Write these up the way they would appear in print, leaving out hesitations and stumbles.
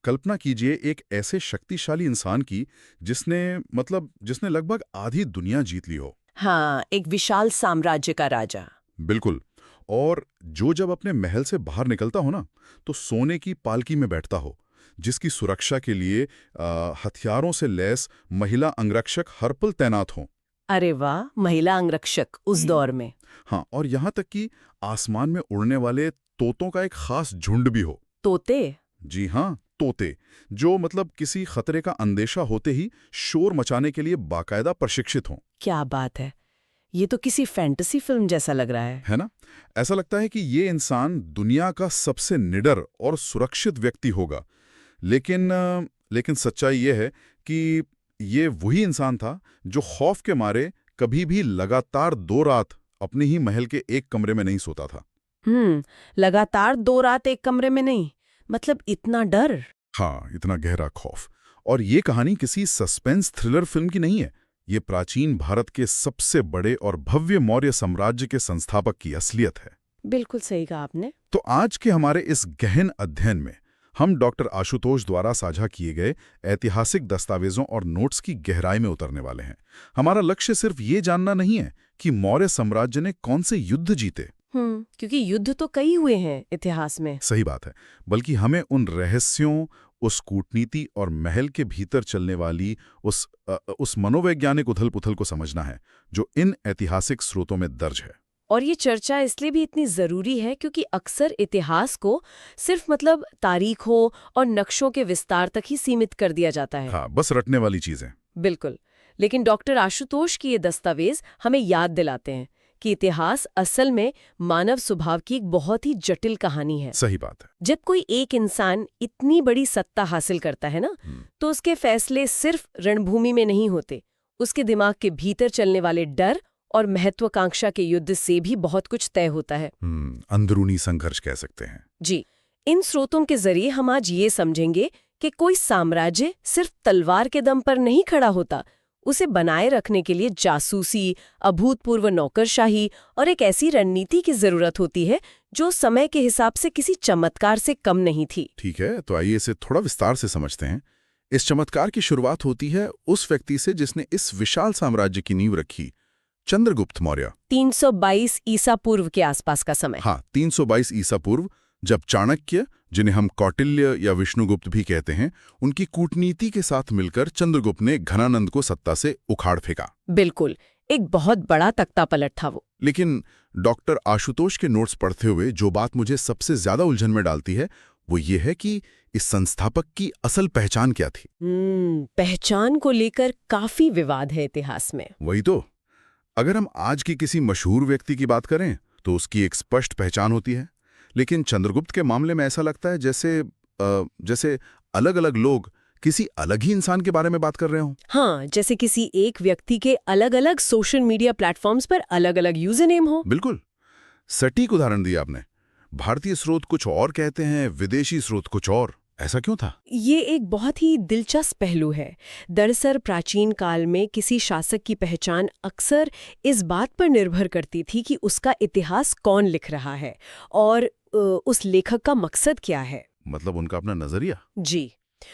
कल्पना कीजिए एक ऐसे शक्तिशाली इंसान की जिसने लगभग आधी दुनिया जीत ली हो। हाँ, एक विशाल साम्राज्य का राजा। बिल्कुल। और जो जब अपने महल से बाहर निकलता हो ना, तो सोने की पालकी में बैठता हो, जिसकी सुरक्षा के लिए हथियारों से लैस महिला अंगरक्षक हर पल तैनात हों। अरे वाह, महिला अंगरक्षक उस दौर में। हाँ, और यहाँ तक कि आसमान में उड़ने वाले तोतों का एक खास झुंड भी हो। तोते? जी हाँ, तोते, जो किसी खतरे का अंदेशा होते ही शोर मचाने के लिए बाकायदा प्रशिक्षित हों। क्या बात है, ये तो किसी फैंटेसी फिल्म जैसा लग रहा है। है ना? ऐसा लगता है कि ये इंसान दुनिया का सबसे निडर और सुरक्षित व्यक्ति होगा। लेकिन सच्चाई ये है कि ये वही इंसान था जो खौफ के मारे कभी भी लगातार 2 रात अपने ही महल के एक कमरे में नहीं सोता था। लगातार 2 रात एक कमरे में नहीं, मतलब इतना डर। हाँ, इतना गहरा खौफ। और ये कहानी किसी सस्पेंस थ्रिलर फिल्म की नहीं है। ये प्राचीन भारत के सबसे बड़े और भव्य मौर्य साम्राज्य के संस्थापक की असलियत है। बिल्कुल सही कहा आपने। तो आज के हमारे इस गहन अध्ययन में हम डॉक्टर आशुतोष द्वारा साझा किए गए ऐतिहासिक दस्तावेजों और नोट्स की गहराई में उतरने वाले हैं। हमारा लक्ष्य सिर्फ ये जानना नहीं है कि मौर्य साम्राज्य ने कौन से युद्ध जीते। क्योंकि युद्ध तो कई हुए हैं इतिहास में। सही बात है। बल्कि हमें उन रहस्यों, उस कूटनीति और महल के भीतर चलने वाली उस मनोवैज्ञानिक उथल-पुथल को समझना है, जो इन ऐतिहासिक स्रोतों में दर्ज है। और ये चर्चा इसलिए भी इतनी जरूरी है क्योंकि अक्सर इतिहास को सिर्फ तारीखों और नक्शों के विस्तार तक ही सीमित कर दिया जाता है। हाँ, बस रटने वाली चीजें। बिल्कुल। लेकिन डॉक्टर आशुतोष की ये दस्तावेज हमें याद दिलाते हैं कि इतिहास असल में मानव स्वभाव की एक बहुत ही जटिल कहानी है। सही बात है। जब कोई एक इंसान इतनी बड़ी सत्ता हासिल करता है ना, तो उसके फैसले सिर्फ रणभूमि में नहीं होते। उसके दिमाग के भीतर चलने वाले डर और महत्वाकांक्षा के युद्ध से भी बहुत कुछ तय होता है। अंदरूनी संघर्ष कह सकते हैं। जी। इन स्रोतों के जरिए हम आज ये समझेंगे कि कोई साम्राज्य सिर्फ तलवार के दम पर नहीं खड़ा होता। उसे बनाए रखने के लिए जासूसी, अभूतपूर्व नौकरशाही और एक ऐसी रणनीति की जरूरत होती है जो समय के हिसाब से किसी चमत्कार से कम नहीं थी। ठीक है, तो आइए इसे थोड़ा विस्तार से समझते हैं। इस चमत्कार की शुरुआत होती है उस व्यक्ति से जिसने इस विशाल साम्राज्य की नींव रखी, चंद्रगुप्त मौर्य। 322 ईसा पूर्व के आसपास का समय। हाँ, 322 ईसा पूर्व, जब चाणक्य, जिन्हें हम कौटिल्य या विष्णुगुप्त भी कहते हैं, उनकी कूटनीति के साथ मिलकर चंद्रगुप्त ने घनानंद को सत्ता से उखाड़ फेंका। बिल्कुल, एक बहुत बड़ा तख्तापलट था वो। लेकिन डॉक्टर आशुतोष के नोट्स पढ़ते हुए जो बात मुझे सबसे ज्यादा उलझन में डालती है, वो ये है कि इस संस्थापक की असल पहचान क्या थी। पहचान को लेकर काफी विवाद है इतिहास में। वही तो। अगर हम आज की किसी मशहूर व्यक्ति की बात करें तो उसकी एक स्पष्ट पहचान होती है, लेकिन चंद्रगुप्त के मामले में ऐसा लगता है जैसे अलग-अलग लोग किसी अलग ही इंसान के बारे में बात कर रहे हों। हाँ, जैसे किसी एक व्यक्ति के अलग-अलग सोशल मीडिया प्लेटफॉर्म्स पर अलग-अलग यूजर नेम हो। बिल्कुल सटीक उदाहरण दिया आपने। भारतीय स्रोत कुछ और कहते हैं, विदेशी स्रोत कुछ और। ऐसा क्यों था? ये एक बहुत ही दिलचस्प पहलू है। दरअसल प्राचीन काल में किसी शासक की पहचान अक्सर इस बात पर निर्भर करती थी कि उसका इतिहास कौन लिख रहा है और उस लेखक का मकसद क्या है। मतलब उनका अपना नजरिया। जी।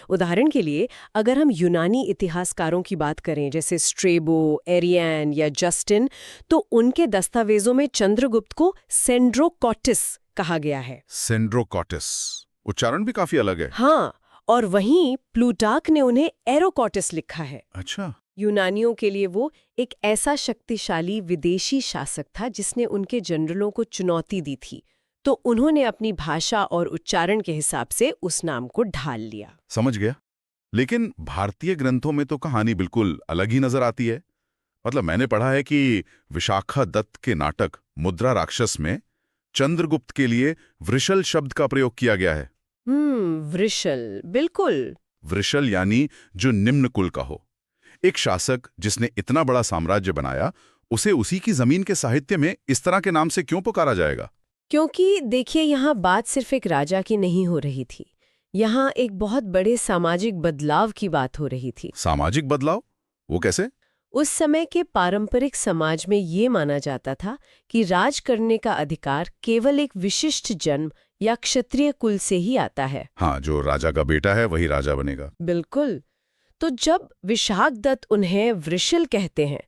उदाहरण के लिए अगर हम यूनानी इतिहासकारों की बात करें, जैसे स्ट्रेबो, एरियन या जस्टिन, तो उनके दस्तावेजों में चंद्रगुप्त को सेंड्रोकॉटिस कहा गया है। सेंड्रोकॉटिस, उच्चारण भी काफी अलग है। हाँ, और वहीं प्लूटार्क ने उन्हें एरोकॉटिस लिखा है। अच्छा। यूनानियों के लिए वो एक ऐसा शक्तिशाली विदेशी शासक था जिसने उनके जनरलों को चुनौती दी थी, तो उन्होंने अपनी भाषा और उच्चारण के हिसाब से उस नाम को ढाल लिया। समझ गया। लेकिन भारतीय ग्रंथों में तो कहानी बिल्कुल अलग ही नजर आती है। मतलब मैंने पढ़ा है कि विशाखा दत्त के नाटक मुद्रा राक्षस में चंद्रगुप्त के लिए वृषल शब्द का प्रयोग किया गया है। वृषल, बिल्कुल। वृषल यानी जो निम्न कुल का हो। एक शासक जिसने इतना बड़ा साम्राज्य बनाया, उसे उसी की जमीन के साहित्य में इस तरह के नाम से क्यों पुकारा जाएगा? क्योंकि देखिए, यहाँ बात सिर्फ एक राजा की नहीं हो रही थी। यहाँ एक बहुत बड़े सामाजिक बदलाव की बात हो रही थी। सामाजिक बदलाव? वो कैसे? उस समय के पारंपरिक समाज में ये माना जाता था कि राज करने का अधिकार केवल एक विशिष्ट जन्म या क्षत्रिय कुल से ही आता है। हाँ, जो राजा का बेटा है वही राजा बनेगा। बिल्कुल। तो जब विशाखदत्त उन्हें वृषल कहते हैं,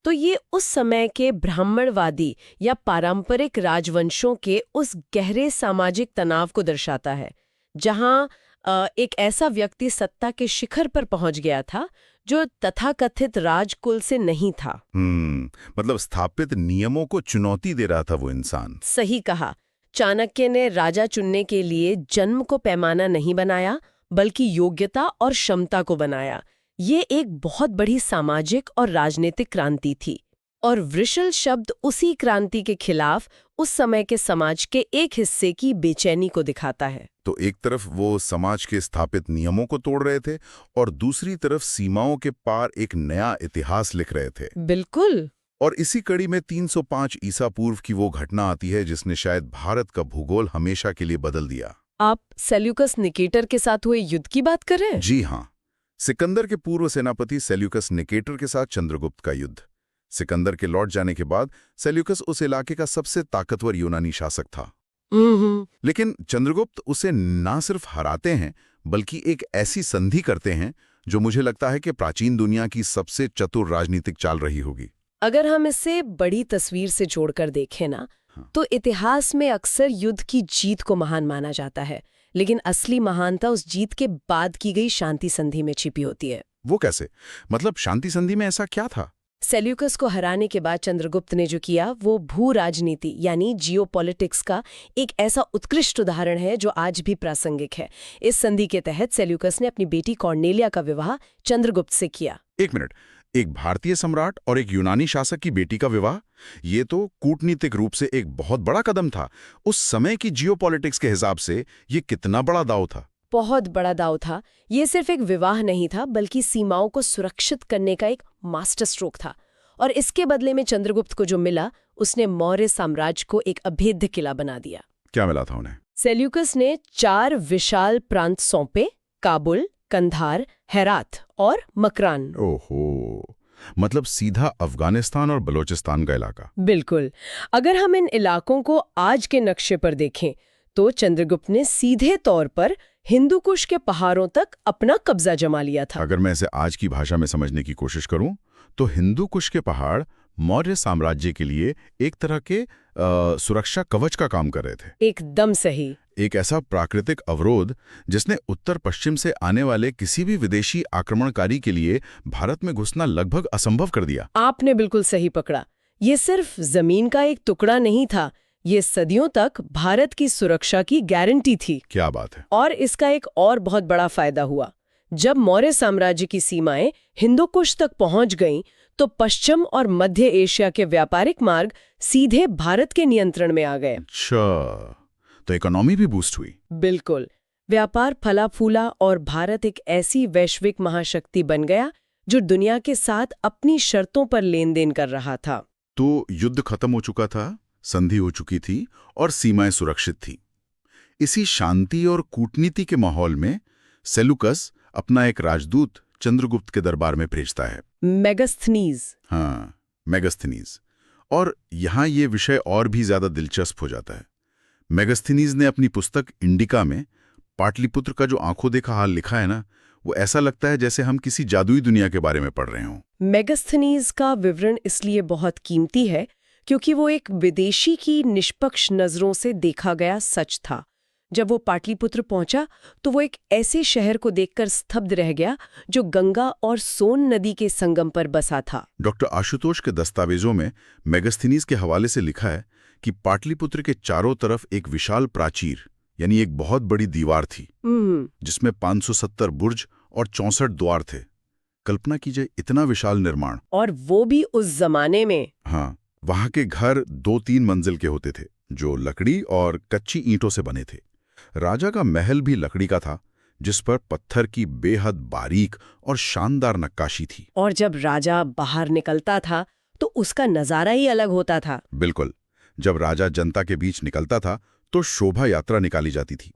तो ये उस समय के ब्राह्मणवादी या पारंपरिक राजवंशों के उस गहरे सामाजिक तनाव को दर्शाता है, जहां एक ऐसा व्यक्ति सत्ता के शिखर पर पहुंच गया था जो तथाकथित राजकुल से नहीं था। मतलब स्थापित नियमों को चुनौती दे रहा था वो इंसान। सही कहा। चाणक्य ने राजा चुनने के लिए जन्म को पैमाना नहीं बनाया, बल्कि योग्यता और क्षमता को बनाया। ये एक बहुत बड़ी सामाजिक और राजनीतिक क्रांति थी, और वृषल शब्द उसी क्रांति के खिलाफ उस समय के समाज के एक हिस्से की बेचैनी को दिखाता है। तो एक तरफ वो समाज के स्थापित नियमों को तोड़ रहे थे और दूसरी तरफ सीमाओं के पार एक नया इतिहास लिख रहे थे। बिल्कुल। और इसी कड़ी में 305 ईसा पूर्व की वो घटना आती है जिसने शायद भारत का भूगोल हमेशा के लिए बदल दिया। आप सेल्यूकस निकेटर के साथ हुए युद्ध की बात कर रहे हैं? जी हाँ, सिकंदर के पूर्व सेनापति सेल्यूकस निकेटर के साथ चंद्रगुप्त का युद्ध। सिकंदर के लौट जाने के बाद सेल्यूकस उस इलाके का सबसे ताकतवर यूनानी शासक था। लेकिन चंद्रगुप्त उसे ना सिर्फ हराते हैं, बल्कि एक ऐसी संधि करते हैं जो मुझे लगता है कि प्राचीन दुनिया की सबसे चतुर राजनीतिक चाल रही होगी। अगर हम इसे बड़ी तस्वीर से जोड़कर देखें ना, तो इतिहास में अक्सर युद्ध की जीत को महान माना जाता है, लेकिन असली महानता उस जीत के बाद की गई शांति संधि में छिपी होती है। वो कैसे? मतलब शांति संधि में ऐसा क्या था? सेल्यूकस को हराने के बाद चंद्रगुप्त ने जो किया वो भू राजनीति यानी जियोपॉलिटिक्स का एक ऐसा उत्कृष्ट उदाहरण है जो आज भी प्रासंगिक है। इस संधि के तहत सेल्यूकस ने अपनी बेटी कॉर्नेलिया का विवाह चंद्रगुप्त से किया। एक मिनट, एक भारतीय सम्राट और एक यूनानी शासक की बेटी का विवाह? ये तो कूटनीतिक रूप से एक बहुत बड़ा कदम था। उस समय की जियोपॉलिटिक्स के हिसाब से ये कितना बड़ा दांव था? बहुत बड़ा दांव था। ये सिर्फ एक विवाह नहीं था, बल्कि सीमाओं को सुरक्षित करने का एक मास्टर स्ट्रोक था। और इसके बदले में चंद्रगुप्त को जो मिला, उसने मौर्य साम्राज्य को एक अभेद्य किला बना दिया। क्या मिला था उन्हें? सेल्यूकस ने 4 विशाल प्रांत सौंपे: काबुल, कंधार, हेरात और मकरान। ओहो, मतलब सीधा अफगानिस्तान और बलूचिस्तान का इलाका। बिल्कुल। अगर हम इन इलाकों को आज के नक्शे पर देखें, तो चंद्रगुप्त ने सीधे तौर पर हिंदू कुश के पहाड़ों तक अपना कब्जा जमा लिया था। अगर मैं इसे आज की भाषा में समझने की कोशिश करूं, तो हिंदू कुश के पहाड़ मौर्य साम्राज्य के लिए एक तरह के सुरक्षा कवच का काम कर रहे थे। एकदम सही। एक ऐसा प्राकृतिक अवरोध जिसने उत्तर पश्चिम से आने वाले किसी भी विदेशी आक्रमणकारी के लिए भारत में घुसना लगभग असंभव कर दिया। आपने बिल्कुल सही पकड़ा। ये सिर्फ जमीन का एक टुकड़ा नहीं था, ये सदियों तक भारत की सुरक्षा की गारंटी थी। क्या बात है। और इसका एक और बहुत बड़ा फायदा हुआ। जब मौर्य साम्राज्य की सीमाएं हिंदू कुश तक पहुंच गईं, तो पश्चिम और मध्य एशिया के व्यापारिक मार्ग सीधे भारत के नियंत्रण में आ गए। अच्छा, तो इकोनॉमी भी बूस्ट हुई। बिल्कुल। व्यापार फला फूला और भारत एक ऐसी वैश्विक महाशक्ति बन गया जो दुनिया के साथ अपनी शर्तों पर लेन देन कर रहा था। तो युद्ध खत्म हो चुका था, संधि हो चुकी थी और सीमाएं सुरक्षित थी। इसी शांति और कूटनीति के माहौल में सेल्यूकस अपना एक राजदूत चंद्रगुप्त के दरबार में भेजता है, मेगास्थनीज। हाँ, मेगास्थनीज। और यहाँ ये विषय और भी ज्यादा दिलचस्प हो जाता है। मेगास्थनीज ने अपनी पुस्तक इंडिका में पाटलिपुत्र का जो आंखों देखा हाल लिखा है ना, वो ऐसा लगता है जैसे हम किसी जादुई दुनिया के बारे में पढ़ रहे हों। मेगास्थनीज का विवरण इसलिए बहुत कीमती है क्योंकि वो एक विदेशी की निष्पक्ष नजरों से देखा गया सच था। जब वो पाटलिपुत्र पहुंचा तो वो एक ऐसे शहर को देखकर स्तब्ध रह गया जो गंगा और सोन नदी के संगम पर बसा था। डॉक्टर आशुतोष के दस्तावेजों में मेगास्थनीज के हवाले से लिखा है कि पाटलिपुत्र के चारों तरफ एक विशाल प्राचीर यानी एक बहुत बड़ी दीवार थी, जिसमें 570 बुर्ज और 64 द्वार थे। कल्पना कीजिए, इतना विशाल निर्माण, और वो भी उस जमाने में। हाँ, वहां के घर 2-3 मंजिल के होते थे जो लकड़ी और कच्ची ईंटों से बने थे। राजा का महल भी लकड़ी का था, जिस पर पत्थर की बेहद बारीक और शानदार नक्काशी थी। और जब राजा बाहर निकलता था तो उसका नजारा ही अलग होता था। बिल्कुल। जब राजा जनता के बीच निकलता था तो शोभा यात्रा निकाली जाती थी।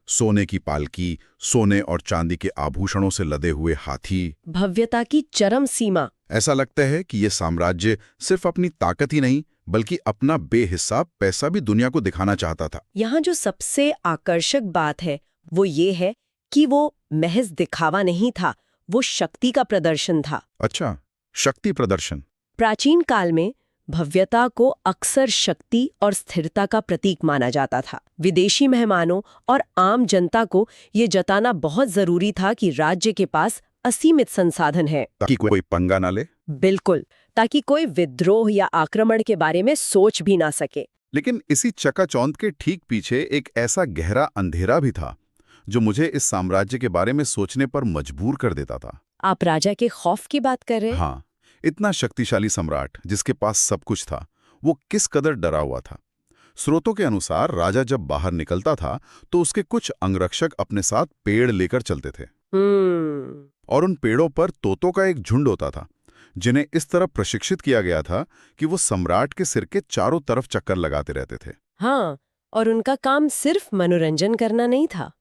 सोने की पालकी, सोने और चांदी के आभूषणों से लदे हुए हाथी। भव्यता की चरम सीमा। ऐसा लगता है कि ये साम्राज्य सिर्फ अपनी ताकत ही नहीं बल्कि अपना बेहिसाब पैसा भी दुनिया को दिखाना चाहता था। यहाँ जो सबसे आकर्षक बात है वो ये है कि वो महज दिखावा नहीं था, वो शक्ति का प्रदर्शन था। अच्छा, शक्ति प्रदर्शन। प्राचीन काल में भव्यता को अक्सर शक्ति और स्थिरता का प्रतीक माना जाता था। विदेशी मेहमानों और आम जनता को ये जताना बहुत जरूरी था कि राज्य के पास असीमित संसाधन है, ताकि कोई पंगा ना ले। बिल्कुल, ताकि कोई विद्रोह या आक्रमण के बारे में सोच भी ना सके। लेकिन इसी चकाचौंध के ठीक पीछे एक ऐसा गहरा अंधेरा भी था जो मुझे इस साम्राज्य के बारे में सोचने पर मजबूर कर देता था। आप राजा के खौफ की बात कर रहे हैं? हाँ, इतना शक्तिशाली सम्राट जिसके पास सब कुछ था, वो किस कदर डरा हुआ था। स्रोतों के अनुसार राजा जब बाहर निकलता था तो उसके कुछ अंगरक्षक अपने साथ पेड़ लेकर चलते थे और उन पेड़ों पर तोतों का एक झुंड होता था जिन्हें इस तरह प्रशिक्षित किया गया था कि वो सम्राट के सिर के चारों तरफ चक्कर लगाते रहते थे। हाँ, और उनका काम सिर्फ मनोरंजन करना नहीं था,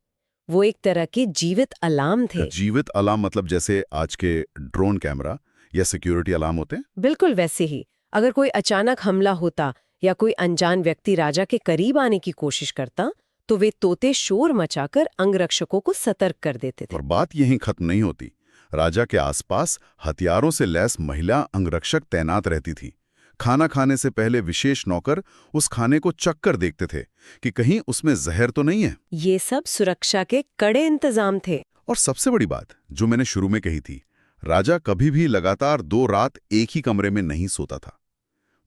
वो एक तरह के जीवित अलार्म थे। जीवित अलार्म मतलब जैसे आज के ड्रोन कैमरा या सिक्योरिटी अलार्म होते हैं? बिल्कुल वैसे ही। अगर कोई अचानक हमला होता या कोई अनजान व्यक्ति राजा के करीब आने की कोशिश करता तो वे तोते शोर मचाकर अंगरक्षकों को सतर्क कर देते थे। और बात यहीं खत्म नहीं होती। राजा के आसपास हथियारों से लैस महिला अंगरक्षक तैनात रहती थी। खाना खाने से पहले विशेष नौकर उस खाने को चख कर देखते थे कि कहीं उसमें जहर तो नहीं है। ये सब सुरक्षा के कड़े इंतजाम थे। और सबसे बड़ी बात जो मैंने शुरू में कही थी, राजा कभी भी लगातार 2 रात एक ही कमरे में नहीं सोता था।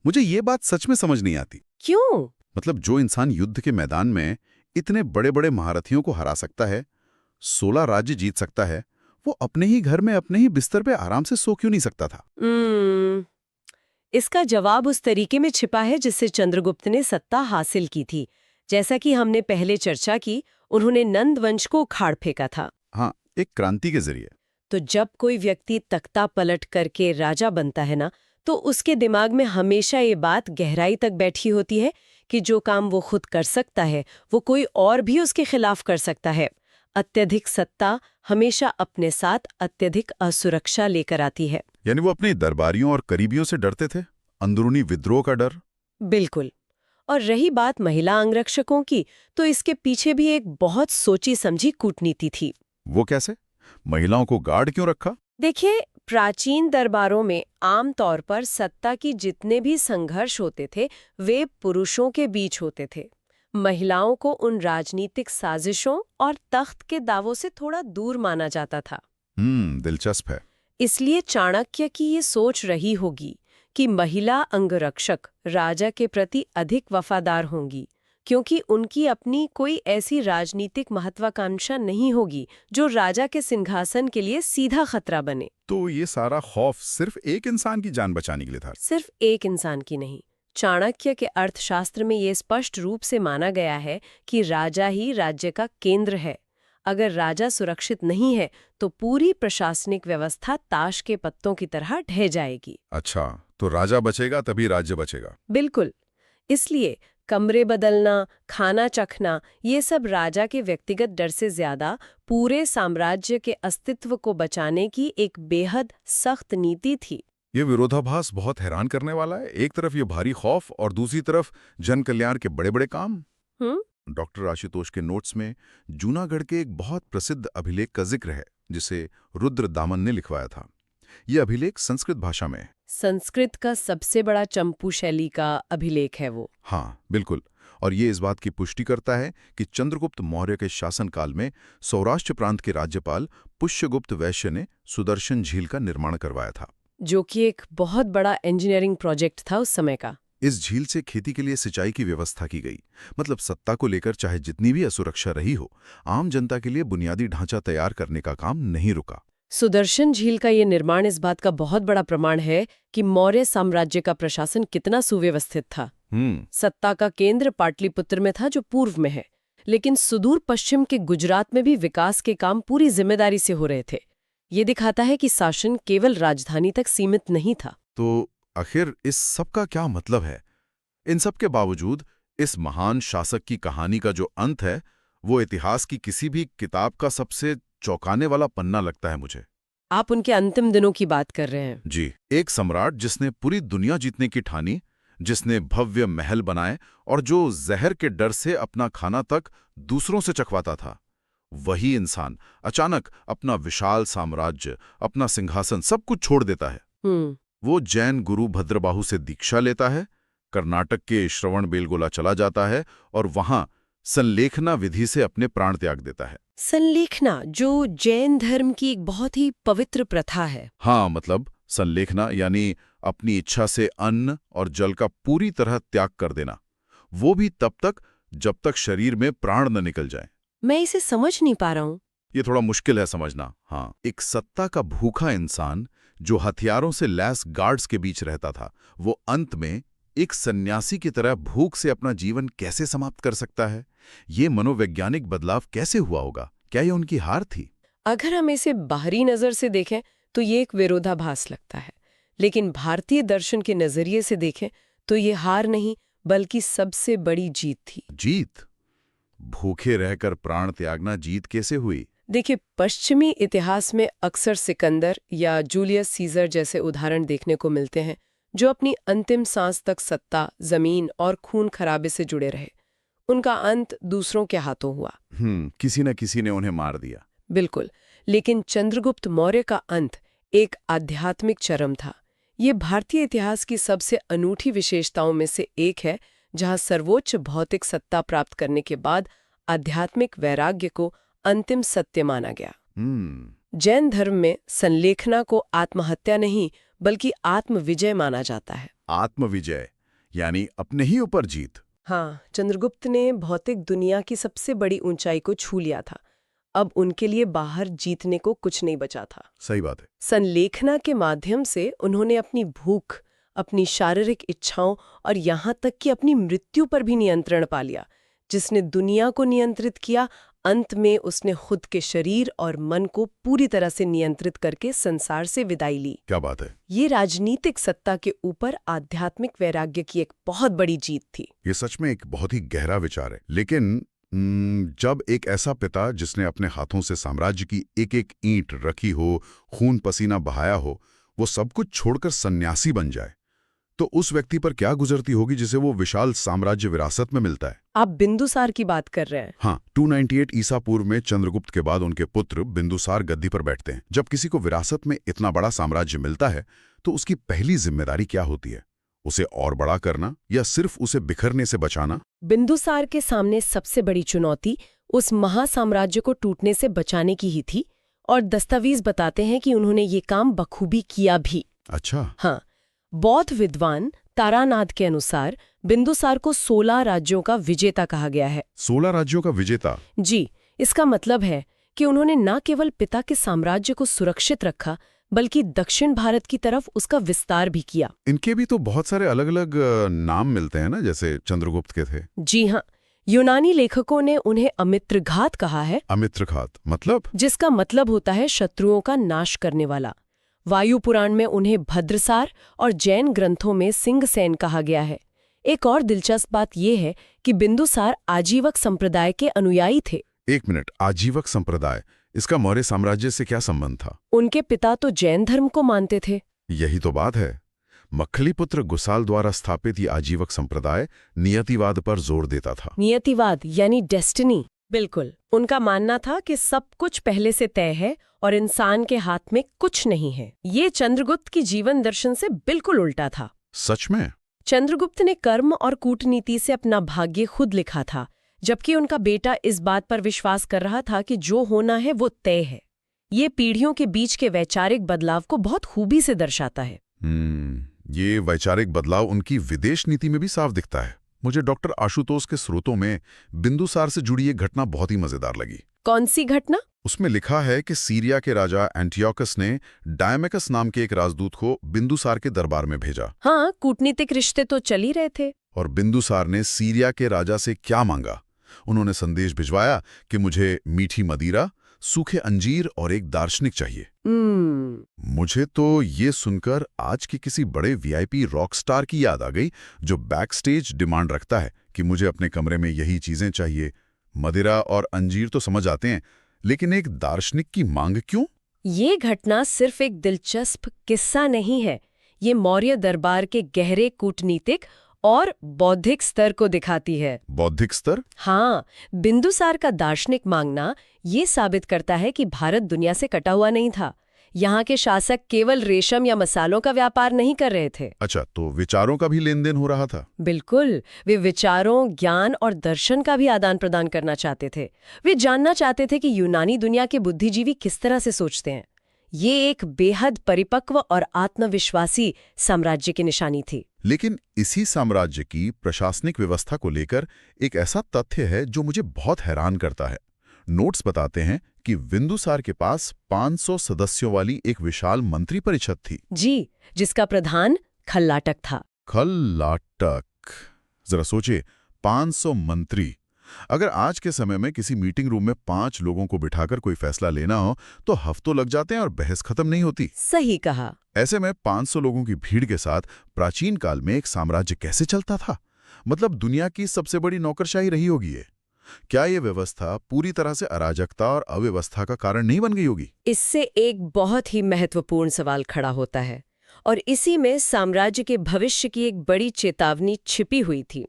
मुझे ये बात सच में समझ नहीं आती। क्यों? मतलब जो इंसान युद्ध के मैदान में इतने बड़े बड़े महारथियों को हरा सकता है, 16 राज्य जीत सकता है, वो अपने ही घर में अपने ही बिस्तर पे आराम से सो क्यों नहीं सकता था? इसका जवाब उस तरीके में छिपा है जिससे चंद्रगुप्त ने सत्ता हासिल की थी। जैसा कि हमने पहले चर्चा की, उन्होंने नंद वंश को उखाड़ फेंका था। हाँ, एक क्रांति के जरिए। तो जब कोई व्यक्ति तख्ता पलट करके राजा बनता है ना, तो उसके दिमाग में हमेशा ये बात गहराई तक बैठी होती है कि जो काम वो खुद कर सकता है वो कोई और भी उसके खिलाफ कर सकता है। अत्यधिक सत्ता हमेशा अपने साथ अत्यधिक असुरक्षा लेकर आती है। यानी वो अपने दरबारियों और करीबियों से डरते थे, अंदरूनी विद्रोह का डर। बिल्कुल। और रही बात महिला अंगरक्षकों की, तो इसके पीछे भी एक बहुत सोची समझी कूटनीति थी। वो कैसे? महिलाओं को गार्ड क्यों रखा? देखिए, प्राचीन दरबारों में आम तौर पर सत्ता की जितने भी संघर्ष होते थे वे पुरुषों के बीच होते थे। महिलाओं को उन राजनीतिक साजिशों और तख्त के दावों से थोड़ा दूर माना जाता था। दिलचस्प है। इसलिए चाणक्य की ये सोच रही होगी कि महिला अंगरक्षक राजा के प्रति अधिक वफादार होंगी, क्योंकि उनकी अपनी कोई ऐसी राजनीतिक महत्वाकांक्षा नहीं होगी जो राजा के सिंहासन के लिए सीधा खतरा बने। तो ये सारा खौफ सिर्फ एक इंसान की जान बचाने के लिए था? सिर्फ एक इंसान की नहीं। चाणक्य के अर्थशास्त्र में ये स्पष्ट रूप से माना गया है कि राजा ही राज्य का केंद्र है। अगर राजा सुरक्षित नहीं है तो पूरी प्रशासनिक व्यवस्था ताश के पत्तों की तरह ढह जाएगी। अच्छा, तो राजा बचेगा तभी राज्य बचेगा। बिल्कुल। इसलिए कमरे बदलना, खाना चखना, ये सब राजा के व्यक्तिगत डर से ज्यादा पूरे साम्राज्य के अस्तित्व को बचाने की एक बेहद सख्त नीति थी। ये विरोधाभास बहुत हैरान करने वाला है। एक तरफ ये भारी खौफ और दूसरी तरफ जन कल्याण के बड़े बड़े काम। डॉक्टर आशुतोष के नोट्स में जूनागढ़ के एक बहुत प्रसिद्ध अभिलेख का जिक्र है जिसे रुद्र दामन ने लिखवाया था। ये अभिलेख संस्कृत भाषा में है। संस्कृत का सबसे बड़ा चंपू शैली का अभिलेख है वो। हाँ, बिल्कुल। और ये इस बात की पुष्टि करता है कि चंद्रगुप्त मौर्य के शासनकाल में सौराष्ट्र प्रांत के राज्यपाल पुष्यगुप्त वैश्य ने सुदर्शन झील का निर्माण करवाया था, जो कि एक बहुत बड़ा इंजीनियरिंग प्रोजेक्ट था उस समय का। इस झील से खेती के लिए सिंचाई की व्यवस्था की गई। मतलब सत्ता को लेकर चाहे जितनी भी असुरक्षा रही हो, आम जनता के लिए बुनियादी ढांचा तैयार करने का काम नहीं रुका। सुदर्शन झील का ये निर्माण इस बात का बहुत बड़ा प्रमाण है कि मौर्य साम्राज्य का प्रशासन कितना सुव्यवस्थित था। सत्ता का केंद्र पाटलिपुत्र में था जो पूर्व में है, लेकिन सुदूर पश्चिम के गुजरात में भी विकास के काम पूरी जिम्मेदारी से हो रहे थे। ये दिखाता है कि शासन केवल राजधानी तक सीमित नहीं था। तो आखिर इस सब का क्या मतलब है? इन सब के बावजूद इस महान शासक की कहानी का जो अंत है वो इतिहास की किसी भी किताब का सबसे चौंकाने वाला पन्ना लगता है मुझे। आप उनके अंतिम दिनों की बात कर रहे हैं। जी, एक सम्राट जिसने पूरी दुनिया जीतने की ठानी, जिसने भव्य महल बनाए और जो जहर के डर से अपना खाना तक दूसरों से चखवाता था, वही इंसान अचानक अपना विशाल साम्राज्य, अपना सिंहासन सब कुछ छोड़ देता है। वो जैन गुरु भद्रबाहु से दीक्षा लेता है, कर्नाटक के श्रवणबेलगोला चला जाता है और वहां संलेखना विधि से अपने प्राण त्याग देता है। संलेखना, जो जैन धर्म की एक बहुत ही पवित्र प्रथा है। हाँ, मतलब संलेखना यानी अपनी इच्छा से अन्न और जल का पूरी तरह त्याग कर देना, वो भी तब तक जब तक शरीर में प्राण न निकल जाए। मैं इसे समझ नहीं पा रहा हूँ। ये थोड़ा मुश्किल है समझना। हाँ, एक सत्ता का भूखा इंसान जो हथियारों से लैस गार्ड्स के बीच रहता था, वो अंत में एक सन्यासी की तरह भूख से अपना जीवन कैसे समाप्त कर सकता है? ये मनोवैज्ञानिक बदलाव कैसे हुआ होगा? क्या ये उनकी हार थी? अगर हम इसे बाहरी नजर से देखें तो ये एक विरोधाभास लगता है, लेकिन भारतीय दर्शन के नजरिए से देखें तो ये हार नहीं बल्कि सबसे बड़ी जीत थी। जीत? भूखे रहकर प्राण त्यागना जीत कैसे हुई? देखिए, पश्चिमी इतिहास में अक्सर सिकंदर या जूलियस सीजर जैसे उदाहरण देखने को मिलते हैं, जो अपनी अंतिम सांस तक सत्ता, जमीन और खून खराबे से जुड़े रहे। उनका अंत दूसरों के हाथों हुआ। किसी न किसी ने उन्हें मार दिया। बिल्कुल, लेकिन चंद्रगुप्त मौर्य का अंत एक आध्यात्मिक चरम था। ये भारतीय इतिहास की सबसे अनूठी विशेषताओं में से एक है, जहां सर्वोच्च भौतिक सत्ता प्राप्त करने के बाद आध्यात्मिक वैराग्य को अंतिम सत्य माना गया। जैन धर्म में संलेखना को आत्महत्या नहीं बल्कि आत्मविजय माना जाता है। आत्मविजय यानी अपने ही ऊपर जीत। हाँ, चंद्रगुप्त ने भौतिक दुनिया की सबसे बड़ी ऊंचाई को छू लिया था। अब उनके लिए बाहर जीतने को कुछ नहीं बचा था। सही बात है। संलेखना के माध्यम से उन्होंने अपनी भूख, अपनी शारीरिक इच्छाओं और यहाँ तक कि अपनी मृत्यु पर भी नियंत्रण पा लिया। जिसने दुनिया को नियंत्रित किया, अंत में उसने खुद के शरीर और मन को पूरी तरह से नियंत्रित करके संसार से विदाई ली। क्या बात है। ये राजनीतिक सत्ता के ऊपर आध्यात्मिक वैराग्य की एक बहुत बड़ी जीत थी। ये सच में एक बहुत ही गहरा विचार है। लेकिन जब एक ऐसा पिता जिसने अपने हाथों से साम्राज्य की एक एक ईंट रखी हो, खून पसीना बहाया हो, वो सब कुछ छोड़कर सन्यासी बन जाए, तो उस व्यक्ति पर क्या गुजरती होगी जिसे वो विशाल साम्राज्य विरासत में मिलता है? आप बिंदुसार की बात कर रहे हैं। हाँ, 298 ईसा पूर्व में चंद्रगुप्त के बाद उनके पुत्र बिंदुसार गद्दी पर बैठते हैं। जब किसी को विरासत में इतना बड़ा साम्राज्य मिलता है तो उसकी पहली जिम्मेदारी क्या होती है? उसे और बड़ा करना या सिर्फ उसे बिखरने से बचाना? बिंदुसार के सामने सबसे बड़ी चुनौती उस महासाम्राज्य को टूटने से बचाने की ही थी, और दस्तावेज बताते हैं कि उन्होंने ये काम बखूबी किया भी। अच्छा। हाँ, बौद्ध विद्वान तारानाथ के अनुसार बिंदुसार को 16 राज्यों का विजेता कहा गया है। 16 राज्यों का विजेता? जी, इसका मतलब है कि उन्होंने न केवल पिता के साम्राज्य को सुरक्षित रखा बल्कि दक्षिण भारत की तरफ उसका विस्तार भी किया। इनके भी तो बहुत सारे अलग अलग नाम मिलते हैं ना, जैसे चंद्रगुप्त के थे। जी हाँ, यूनानी लेखकों ने उन्हें अमित्रघात कहा है। अमित्रघात मतलब? जिसका मतलब होता है शत्रुओं का नाश करने वाला। वायु पुराण में उन्हें भद्रसार और जैन ग्रंथों में सिंहसेन कहा गया है। एक और दिलचस्प बात यह है कि बिंदुसार आजीवक संप्रदाय के अनुयायी थे। एक मिनट, आजीवक संप्रदाय, इसका मौर्य साम्राज्य से क्या संबंध था? उनके पिता तो जैन धर्म को मानते थे। यही तो बात है। मखलीपुत्र गुसाल द्वारा स्थापित ये आजीवक संप्रदाय नियतिवाद पर जोर देता था। नियतिवाद यानी डेस्टिनी। बिल्कुल, उनका मानना था कि सब कुछ पहले से तय है और इंसान के हाथ में कुछ नहीं है। ये चंद्रगुप्त की जीवन दर्शन से बिल्कुल उल्टा था। सच में? चंद्रगुप्त ने कर्म और कूटनीति से अपना भाग्य खुद लिखा था, जबकि उनका बेटा इस बात पर विश्वास कर रहा था कि जो होना है वो तय है। ये पीढ़ियों के बीच के वैचारिक बदलाव को बहुत खूबी से दर्शाता है। ये वैचारिक बदलाव उनकी विदेश नीति में भी साफ दिखता है। मुझे डॉक्टर आशुतोष के स्रोतों में बिंदुसार से जुड़ी एक घटना बहुत ही मजेदार लगी। कौन सी घटना? उसमें लिखा है कि सीरिया के राजा एंटियोकस ने डायमेकस नाम के एक राजदूत को बिंदुसार के दरबार में भेजा। हाँ, कूटनीतिक रिश्ते तो चल ही रहे थे। और बिंदुसार ने सीरिया के राजा से क्या मांगा? उन्होंने संदेश भिजवाया कि मुझे मीठी मदिरा, सूखे अंजीर और एक दार्शनिक चाहिए। मुझे तो ये सुनकर आज के किसी बड़े वीआईपी रॉक स्टार की याद आ गई, जो बैक स्टेज डिमांड रखता है कि मुझे अपने कमरे में यही चीजें चाहिए, मदिरा और अंजीर तो समझ आते हैं, लेकिन एक दार्शनिक की मांग क्यों? ये घटना सिर्फ एक दिलचस्प किस्सा नहीं है, ये मौर्य दरबार के गहरे कूटनीतिक और बौद्धिक स्तर को दिखाती है। बौद्धिक स्तर? हाँ, बिंदुसार का दार्शनिक मांगना ये साबित करता है कि भारत दुनिया से कटा हुआ नहीं था। यहाँ के शासक केवल रेशम या मसालों का व्यापार नहीं कर रहे थे। अच्छा, तो विचारों का भी लेन देन हो रहा था? बिल्कुल, वे विचारों, ज्ञान और दर्शन का भी आदान प्रदान करना चाहते थे। वे जानना चाहते थे कि यूनानी दुनिया के बुद्धिजीवी किस तरह से सोचते हैं। ये एक बेहद परिपक्व और आत्मविश्वासी साम्राज्य की निशानी थी। लेकिन इसी साम्राज्य की प्रशासनिक व्यवस्था को लेकर एक ऐसा तथ्य है जो मुझे बहुत हैरान करता है। नोट्स बताते हैं कि बिंदुसार के पास 500 सदस्यों वाली एक विशाल मंत्री परिषद थी। जी, जिसका प्रधान खल्लाटक था। खल्लाटक। जरा सोचिए, 500 मंत्री। अगर आज के समय में किसी मीटिंग रूम में 5 लोगों को बिठाकर कोई फैसला लेना हो तो हफ्तों लग जाते हैं और बहस खत्म नहीं होती। सही कहा। ऐसे में 500 लोगों की भीड़ के साथ प्राचीन काल में एक साम्राज्य कैसे चलता था? मतलब दुनिया की सबसे बड़ी नौकरशाही रही होगी ये। क्या ये व्यवस्था पूरी तरह से अराजकता और अव्यवस्था का कारण नहीं बन गई होगी? इससे एक बहुत ही महत्वपूर्ण सवाल खड़ा होता है और इसी में साम्राज्य के भविष्य की एक बड़ी चेतावनी छिपी हुई थी।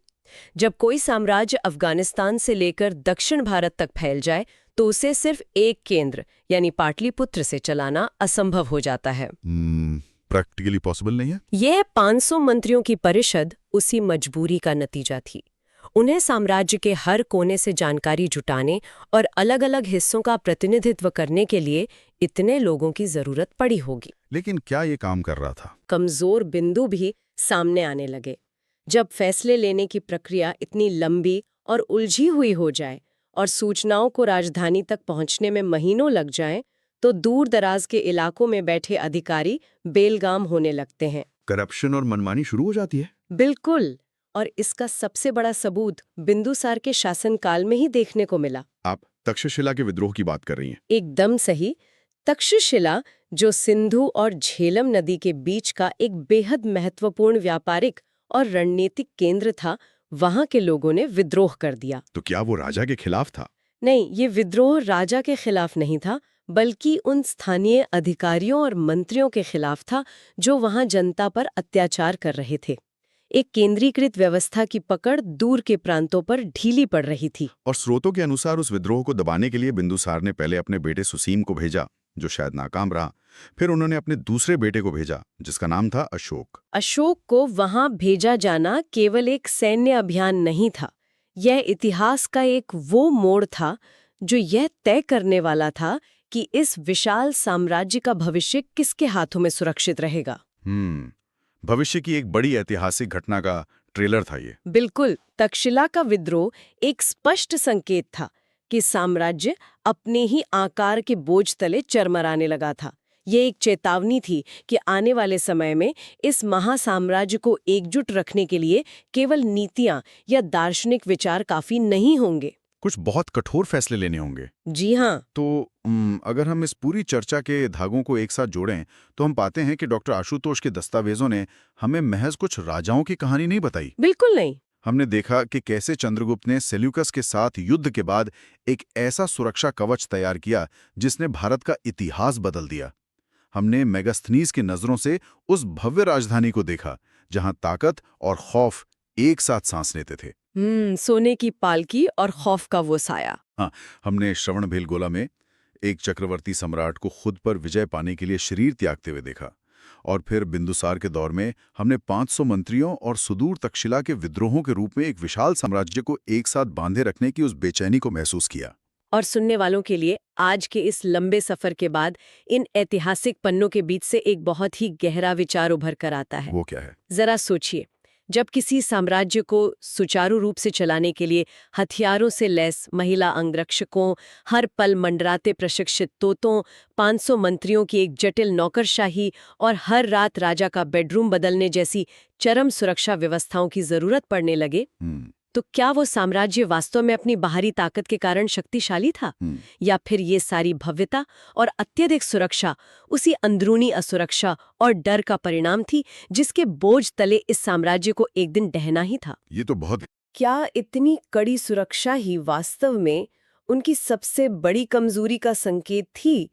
जब कोई साम्राज्य अफगानिस्तान से लेकर दक्षिण भारत तक फैल जाए तो उसे सिर्फ एक केंद्र यानी पाटलिपुत्र से चलाना असंभव हो जाता है। प्रैक्टिकली पॉसिबल नहीं है। यह 500 मंत्रियों की परिषद उसी मजबूरी का नतीजा थी। उन्हें साम्राज्य के हर कोने से जानकारी जुटाने और अलग-अलग हिस्सों का प्रतिनिधित्व करने के लिए इतने लोगों की जरूरत पड़ी होगी। लेकिन क्या ये काम कर रहा था? कमजोर बिंदु भी सामने आने लगे। जब फैसले लेने की प्रक्रिया इतनी लंबी और उलझी हुई हो जाए और सूचनाओं को राजधानी तक पहुंचने में महीनों लग जाएं, तो दूर दराज के इलाकों में बैठे अधिकारी बेलगाम होने लगते हैं। करप्शन और मनमानी शुरू हो जाती है। बिल्कुल, और इसका सबसे बड़ा सबूत बिंदुसार के शासनकाल में ही देखने को मिला। आप तक्षशिला के विद्रोह की बात कर रही हैं? एकदम सही। तक्षशिला, जो सिंधु और झेलम नदी के बीच का एक बेहद महत्वपूर्ण व्यापारिक और रणनीतिक केंद्र था, वहां के लोगों ने विद्रोह कर दिया। तो क्या वो राजा के खिलाफ था? नहीं, ये विद्रोह राजा के खिलाफ नहीं था, बल्कि उन स्थानीय अधिकारियों और मंत्रियों के खिलाफ था जो वहां जनता पर अत्याचार कर रहे थे। एक केंद्रीकृत व्यवस्था की पकड़ दूर के प्रांतों पर ढीली पड़ रही थी। और स्रोतों के अनुसार उस विद्रोह को दबाने के लिए बिंदुसार ने पहले अपने बेटे सुसीम को भेजा, जो शायद नाकाम रहा। फिर उन्होंने अपने दूसरे बेटे को भेजा, जिसका नाम था अशोक। अशोक को वहां भेजा जाना केवल एक सैन्य अभियान नहीं था, यह इतिहास का एक वो मोड़ था जो यह तय करने वाला था कि इस विशाल साम्राज्य का भविष्य किसके हाथों में सुरक्षित रहेगा। भविष्य की एक बड़ी ऐतिहासिक घटना का ट्रेलर था ये। बिल्कुल, तक्षशिला का विद्रोह एक स्पष्ट संकेत था कि साम्राज्य अपने ही आकार के बोझ तले चरमराने लगा था। ये एक चेतावनी थी कि आने वाले समय में इस महासाम्राज्य को एकजुट रखने के लिए केवल नीतियां या दार्शनिक विचार काफी नहीं होंगे। कुछ बहुत कठोर फैसले लेने होंगे। जी हाँ। तो अगर हम इस पूरी चर्चा के धागों को एक साथ जोड़ें तो हम पाते हैं कि डॉक्टर आशुतोष के दस्तावेजों ने हमें महज कुछ राजाओं की कहानी नहीं बताई। बिल्कुल नहीं। हमने देखा कि कैसे चंद्रगुप्त ने सेल्यूकस के साथ युद्ध के बाद एक ऐसा सुरक्षा कवच तैयार किया जिसने भारत का इतिहास बदल दिया। हमने मेगास्थनीज की नजरों से उस भव्य राजधानी को देखा जहां ताकत और खौफ एक साथ सांस लेते थे। सोने की पालकी और खौफ का वो साया। हाँ, हमने श्रवणबेलगोला में एक चक्रवर्ती सम्राट को खुद पर विजय पाने के लिए शरीर त्यागते हुए देखा। और फिर बिंदुसार के दौर में हमने 500 मंत्रियों और सुदूर तक्षशिला के विद्रोहों के रूप में एक विशाल साम्राज्य को एक साथ बांधे रखने की उस बेचैनी को महसूस किया। और सुनने वालों के लिए आज के इस लंबे सफर के बाद इन ऐतिहासिक पन्नों के बीच से एक बहुत ही गहरा विचार उभर कर आता है। वो क्या है? जरा सोचिए, जब किसी साम्राज्य को सुचारू रूप से चलाने के लिए हथियारों से लैस महिला अंगरक्षकों, हर पल मंडराते प्रशिक्षित तोतों, 500 मंत्रियों की एक जटिल नौकरशाही और हर रात राजा का बेडरूम बदलने जैसी चरम सुरक्षा व्यवस्थाओं की जरूरत पड़ने लगे, तो क्या वो साम्राज्य वास्तव में अपनी बाहरी ताकत के कारण शक्तिशाली था, या फिर ये सारी भव्यता और अत्यधिक सुरक्षा उसी अंदरूनी असुरक्षा और डर का परिणाम थी जिसके बोझ तले इस साम्राज्य को एक दिन ढहना ही था? ये तो बहुत क्या इतनी कड़ी सुरक्षा ही वास्तव में उनकी सबसे बड़ी कमजोरी का संकेत थी,